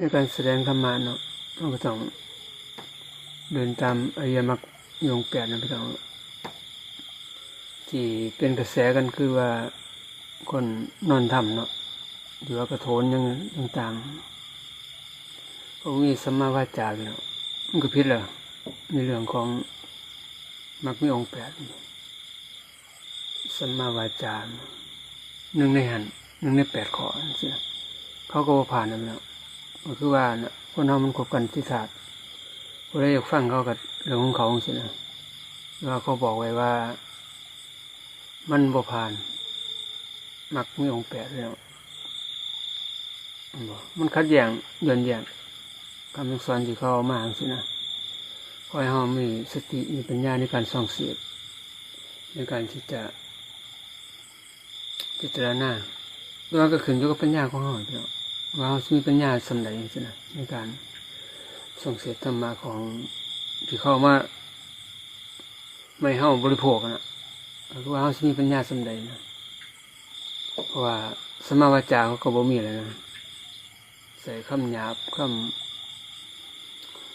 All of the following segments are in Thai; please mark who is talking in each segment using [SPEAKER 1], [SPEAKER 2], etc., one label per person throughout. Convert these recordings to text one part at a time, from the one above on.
[SPEAKER 1] ในการแสดงธรรมะเนาะเราก็ต้องเดินตามอริยมรรคมีองค์แปดนะพี่น้องที่เป็นกระแสกันคือว่าคนนอนทำเนาะหรือว่ากระโถนยังต่างๆเขามีสัมมาวาจาเนาะมันก็ผิดเลยในเรื่องของมรรคมีองค์แปดสัมมาวาจาหนึ่งใน8 ข้อสิเขาก็ผ่านนั่นแหละก็คือว่านะคนเรามันคบกันที่ศาสตร์คนเราอยากฟังเขากับเรื่องของเขาสินะว่าเขาบอกไว้ว่ามันบ่ผ่านมักมีองค์แปดแล้วมันขัดแย้งย้อนแย้งคำสอนที่เขาเอามาสินะขอให้เรามีสติมีปัญญาในการส่องเสียดในการที่จะพิจารณาแล้วก็ขึ้นอยู่กับปัญญาของเราเนาะว่าเรามีปัญญาสำเร็จสินะในการส่งเสริมธรรมะของที่เข้ามาไม่เข้าบริโภคนะคือว่าเขามีปัญญาสำเร็จนะเพราะว่าสมาวาจาเขาก็บ่มีเลยนะใส่คำหยาบ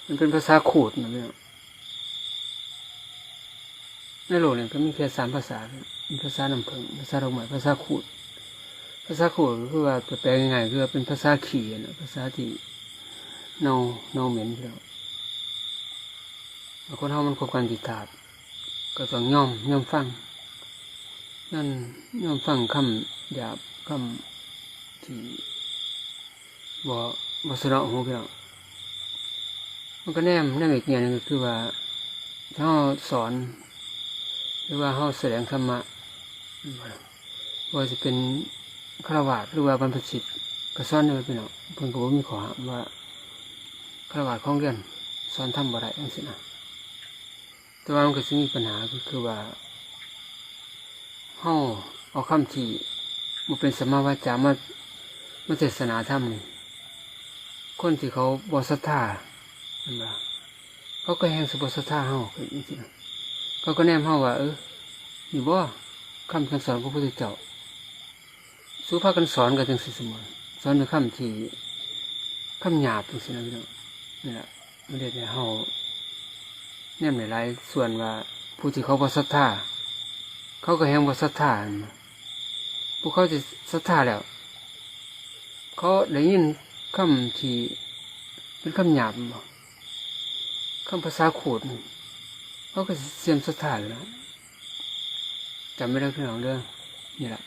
[SPEAKER 1] มันเป็นภาษาขูดนะเนี่ยในโลกเนี่ยก็มีแค่3 ภาษามีภาษาน้ำผึ้งภาษาดอกไม้ภาษาขูดก็คือว่าแปลง่ายๆคือเป็นภาษาขี่นะภาษาที่เน่าเหม็นแล้วคนเฮามันคบกันติดถาดก็ต้องย่อมฟังนั่นย่อมฟังคำหยาบคำที่บ่สนอหูเพียงมันก็แนมอีกอย่างนึงก็คือว่าถ้าเฮาสอนหรือว่าเฮาแสดงธรรมะว่าจะเป็นฆราวาสหรือว่าบรรพชิตก็สอนได้พี่น้องเพิ่นก็บ่มีข้อห้ามว่าฆราวาสของเรียนสอนทำบ่ได้จังซี่นะแต่ว่ามันก็สิมีปัญหาคือว่าเฮาเอาคำที่มันเป็นสัมมาวาจามาเทศนาธรรมนี่คนที่เขาบ่ศรัทธาเห็นบ่เขาก็แฮงสิบ่ศรัทธาเฮาคือจังซี่นะเขาก็แนมเฮาว่านี่บ่คำสอนของพระพุทธเจ้าสู้พากันสอนกันจังซี่เสมอสอนด้วยคำหยาบจังซี่นะพี่น้องนี่แหละมันเฮ็ดให้เฮาแนมหลายส่วนว่าผู้ที่เขาบ่ศรัทธาเขาก็แฮงบ่ศรัทธาพวกเขาจะศรัทธาแล้วเขาได้ยินคำที่เป็นคำหยาบคำภาษาขูดเขาก็เสื่อมศรัทธาแล้วจำไม่ได้พี่น้องเรื่องนี่แหละ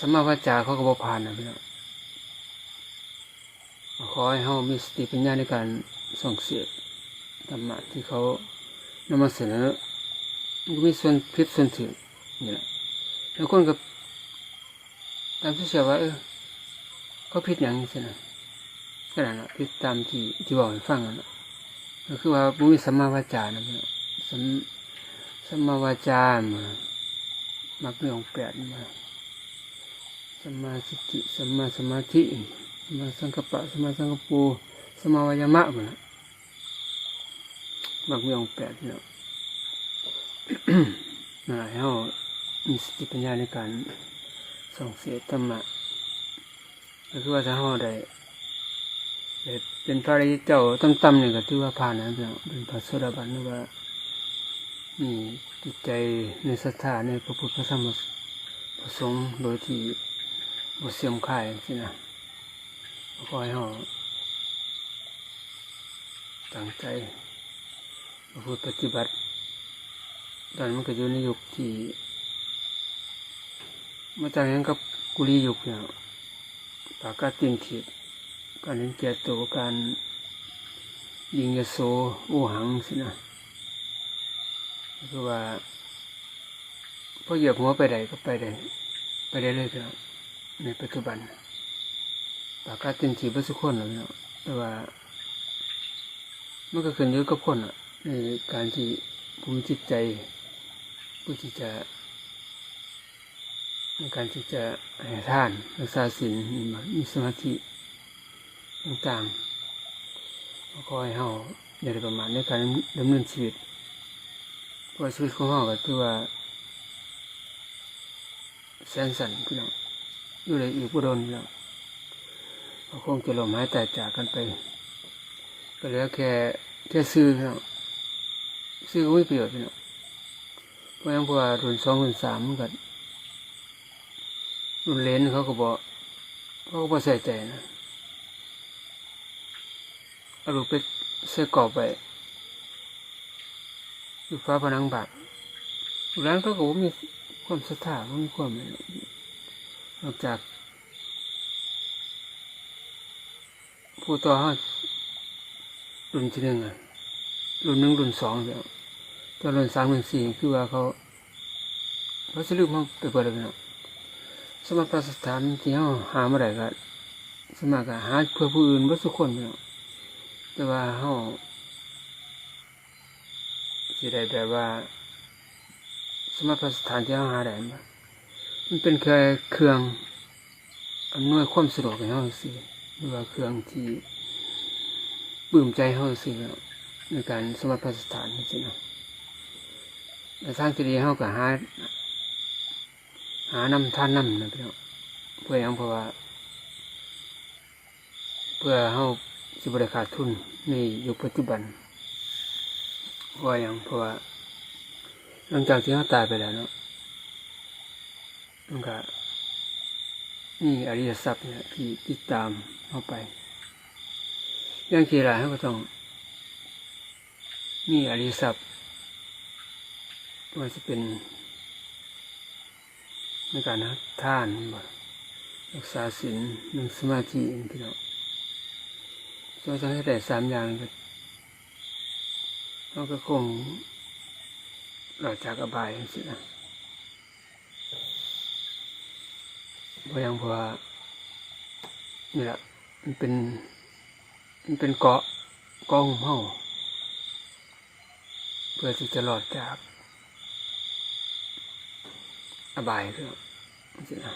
[SPEAKER 1] สัมมาวาจาเขาก็บ่ผ่านนะพี่น้องขอให้เฮามีสติปัญญาในการส่องเสียดธรรมะที่เขานำมาเสนอมันมีส่วนผิดส่วนถูกนี่แหละแล้วคนกับตามที่เชื่อว่าเขาผิดอย่างนี้สินะก็นั่นแหละผิดตามที่บอกให้ฟังนั่นแหละก็คือว่าบุญสัมมาวาจานะพี่น้องสัมมาวาจามักมีองค์8มาสัมมาสติสัมมาสมาธิสัมมาสังกัปปะสัมมาสังกัปโปสัมมาวายามะมันมักมีองค์8เนาะ นั่นแหละให้เรามีสติปัญญาในการส่องเสียดธรรมะก็คือว่าถ้าเราได้เป็นพระอริยเจ้าต่ำๆเนี่ยก็ถือว่าผ่านนะพี่น้องเป็นพระโสดาบันหรือว่ามีจิตใจในศรัทธาในพระพุทธพระธรรมพระสงฆ์โดยที่บ่เสื่อมคลายสินะขอให้เราตั้งใจประพฤติปฏิบัติตอนมันก็อยู่ในยุคที่มาจากนั้นกับกุลียุคเนี่ยปากกาตินขีดการเห็นแก่ตัวการยิงยโสอู้หังสินะคือว่าพอเหยียบหัวไปใดก็ไปได้เลยครับในปัจจุบันปากกาตินขีดเป็นสุขคนเนาะแต่ว่ามันก็ขึ้นอยู่กับคนในการที่ภูมิจิตใจผู้ที่จะในการที่จะให้ทานรักษาศีลมีสมาธิต่างๆขอให้เฮาอย่าได้ประมาทในการดำเนินชีวิตเพราะชีวิตของเฮาก็ถือว่าแสนสั้นพี่น้องอยู่ได้อีกบ่โดนแล้ว ก็คงจะล้มหายตายจากกันไปก็เหลือแค่ซื้อเนาะซื้อก็ไม่ประโยชน์เนาะเพราะงั้นพอรุ่น2รุ่น3มันก็รุ่นเลนเขาก็บ่ใส่ใจนะเอาลูกไปใส่กรอบไปอยู่ฟ้าผนังบาดร้านเขาก็บ่มีความศรัทธาบ่มีความนอกจากผู้ต่อเฮารุ่นที่1อ่ะรุ่น1รุ่น2แล้วตอนรุ่น3รุ่น4คือว่าเขาสิลืมเฮาไปเบิดแล้วเนาะสมประสถานที่เฮาหามาได้ก็สมัครก็หาเพื่อผู้อื่นบ่ทุกคนเนาะแต่ว่าเฮาสิได้แบบว่าสมประสถานที่เฮาหาได้มันเป็นแค่เครื่องอำนวยความสะดวกให้เฮาซื่อหรือว่าเครื่องที่ปลื้มใจเฮาซื่อในการสมประสถานจังซี่เนาะแต่ทางที่ดีเฮาก็หานำทานนำนะพี่น้องเพื่อหยังเพราะว่าเพื่อเฮาสิบ่ได้ขาดทุนในยุคปัจจุบันเพราะหยังเพราะว่าหลังจากที่เฮาตายไปแล้วเนาะมันก็มีอริยทรัพย์เนี่ยที่ติดตามเฮาไปอย่างที่หลายเฮาก็ต้องมีอริยทรัพย์ว่าจะเป็นในการทานรักษาศีลนั่งสมาธิพี่น้องเราจะให้ได้3อย่างก็เราก็คงหลุดจากอบายสินะเพราะอย่างเพราะว่านี่แหละมันเป็นเกาะหุ่มเฮาเพื่อที่จะหลุดจากอบายเรื่องสินะ